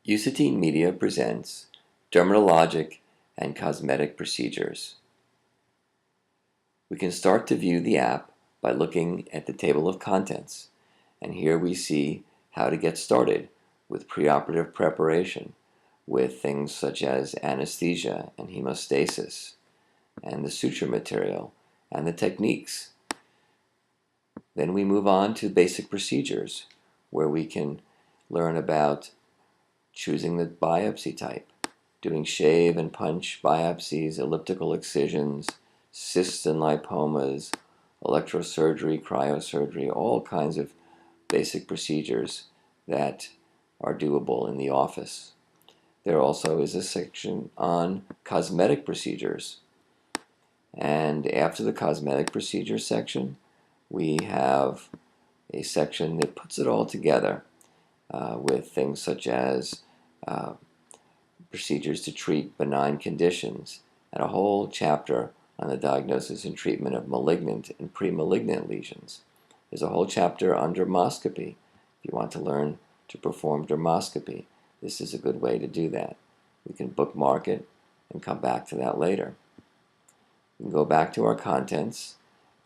Usatine Media presents Dermatologic and Cosmetic Procedures. We can start to view the app by looking at the table of contents, and here we see how to get started with preoperative preparation with things such as anesthesia and hemostasis and the suture material and the techniques. Then we move on to basic procedures where we can learn about choosing the biopsy type, doing shave and punch biopsies, elliptical excisions, cysts and lipomas, electrosurgery, cryosurgery, all kinds of basic procedures that are doable in the office. There also is a section on cosmetic procedures. And after the cosmetic procedure section, we have a section that puts it all together with things such as procedures to treat benign conditions, and a whole chapter on the diagnosis and treatment of malignant and premalignant lesions. There's a whole chapter on dermoscopy. If you want to learn to perform dermoscopy, this is a good way to do that. We can bookmark it and come back to that later. We can go back to our contents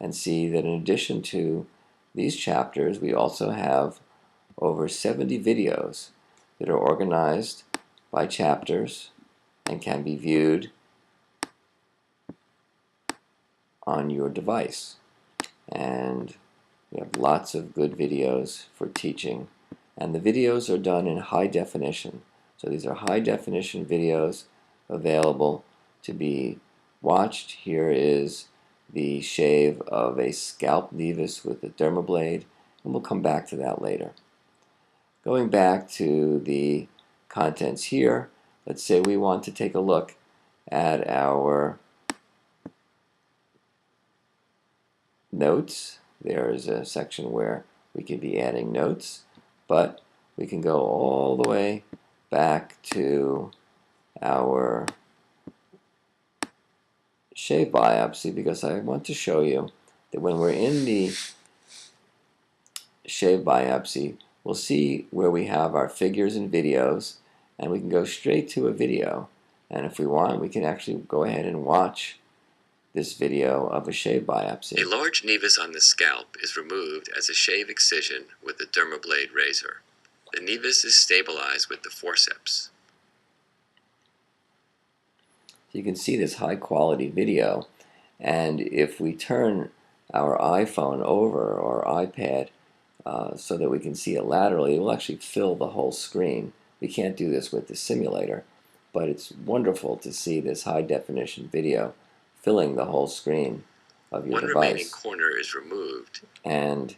and see that in addition to these chapters, we also have over 70 videos that are organized by chapters and can be viewed on your device. And we have lots of good videos for teaching, and the videos are done in high definition. So these are high definition videos available to be watched. Here is the shave of a scalp nevus with a dermablade, and we'll come back to that later. Going back to the contents here, let's say we want to take a look at our notes. There's a section where we could be adding notes, but we can go all the way back to our shave biopsy, because I want to show you that when we're in the shave biopsy, we'll see where we have our figures and videos, and we can go straight to a video. And if we want, we can actually go ahead and watch this video of a shave biopsy. A large nevus on the scalp is removed as a shave excision with a dermablade razor. The nevus is stabilized with the forceps. You can see this high quality video, and if we turn our iPhone over or iPad so that we can see it laterally, it will actually fill the whole screen. We can't do this with the simulator, but it's wonderful to see this high definition video filling the whole screen of your device. One remaining corner is removed, and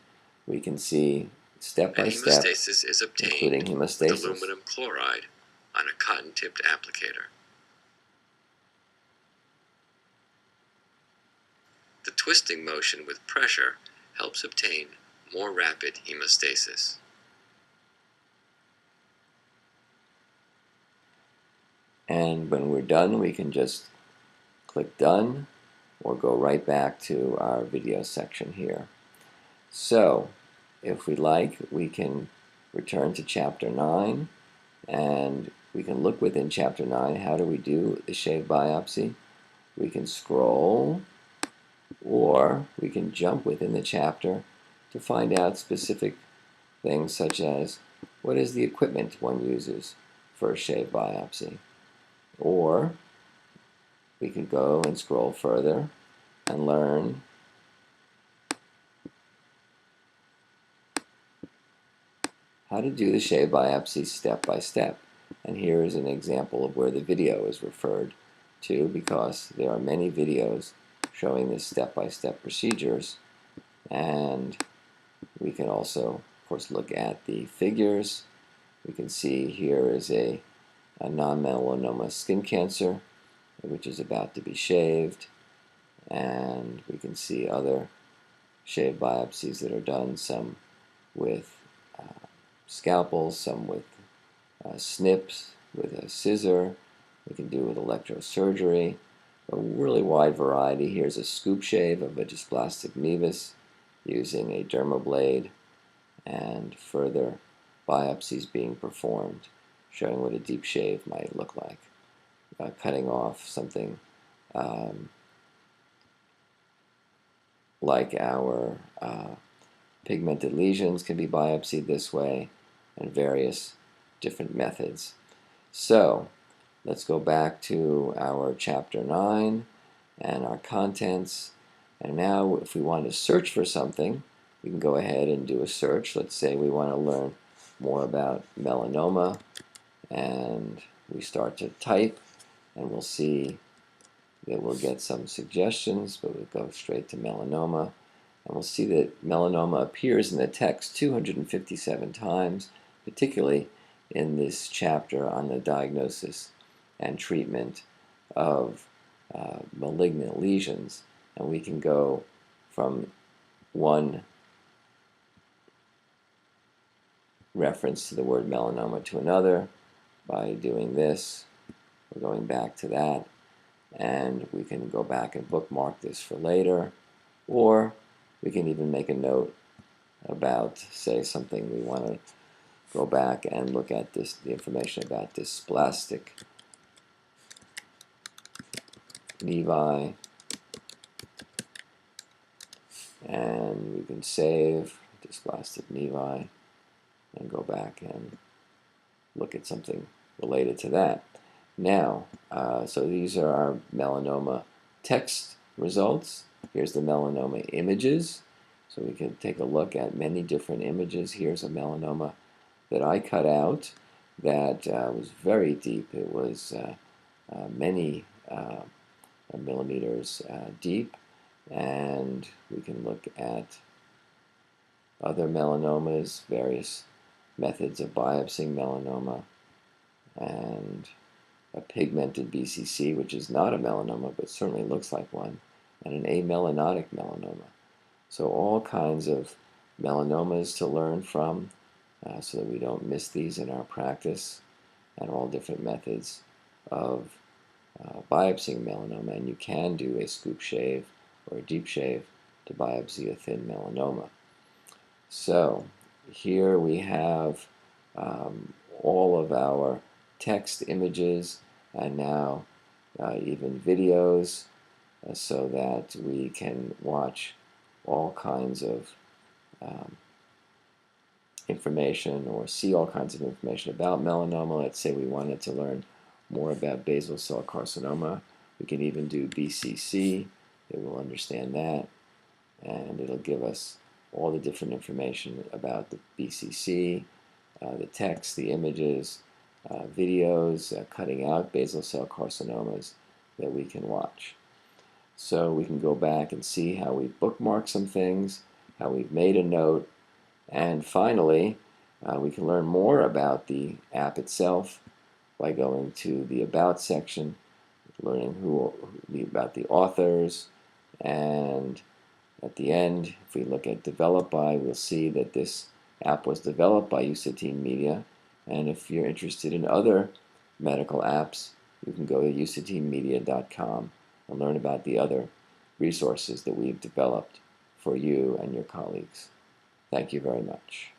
we can see step by step, hemostasis is obtained including hemostasis, with aluminum chloride on a cotton-tipped applicator. The twisting motion with pressure helps obtain more rapid hemostasis. And when we're done, we can just click done or go right back to our video section here. So if we like, we can return to chapter 9, and we can look within chapter 9, how do we do the shave biopsy? We can scroll, or we can jump within the chapter to find out specific things such as what is the equipment one uses for a shave biopsy. Or we could go and scroll further and learn how to do the shave biopsy step by step. And here is an example of where the video is referred to, because there are many videos showing this step-by-step procedures. And we can also, of course, look at the figures. We can see here is a non-melanoma skin cancer, which is about to be shaved. And we can see other shave biopsies that are done, some with scalpels, some with snips, with a scissor. We can do with electrosurgery. A really wide variety. Here's a scoop shave of a dysplastic nevus using a dermablade, and further biopsies being performed showing what a deep shave might look like. Cutting off something like our pigmented lesions can be biopsied this way, and various different methods. So let's go back to our chapter 9 and our contents. And now if we want to search for something, we can go ahead and do a search. Let's say we want to learn more about melanoma, and we start to type, and we'll see that we'll get some suggestions, but we'll go straight to melanoma. And we'll see that melanoma appears in the text 257 times, particularly in this chapter on the diagnosis and treatment of malignant lesions. And we can go from one reference to the word melanoma to another by doing this. We're going back to that, and we can go back and bookmark this for later, or we can even make a note about, say, something we want to go back and look at the information about dysplastic nevi, and we can save dysplastic nevi and go back and look at something related to that. Now, so these are our melanoma text results. Here's the melanoma images. So we can take a look at many different images. Here's a melanoma that I cut out that was very deep. It was many millimeters deep. And we can look at other melanomas, various methods of biopsying melanoma, and a pigmented BCC, which is not a melanoma but certainly looks like one, and an amelanotic melanoma. So all kinds of melanomas to learn from so that we don't miss these in our practice, and all different methods of biopsying melanoma. And you can do a scoop shave or a deep shave to biopsy a thin melanoma. So here we have all of our text, images, and now even videos, so that we can watch all kinds of information or see all kinds of information about melanoma. Let's say we wanted to learn more about basal cell carcinoma. We can even do BCC. It will understand that, and it'll give us all the different information about the BCC, the text, the images, videos, cutting out basal cell carcinomas that we can watch. So we can go back and see how we bookmark some things, how we've made a note, and finally, we can learn more about the app itself by going to the About section, learning about the authors, and at the end, if we look at Developed By, we'll see that this app was developed by Usatine Media. And if you're interested in other medical apps, you can go to usatinemedia.com and learn about the other resources that we've developed for you and your colleagues. Thank you very much.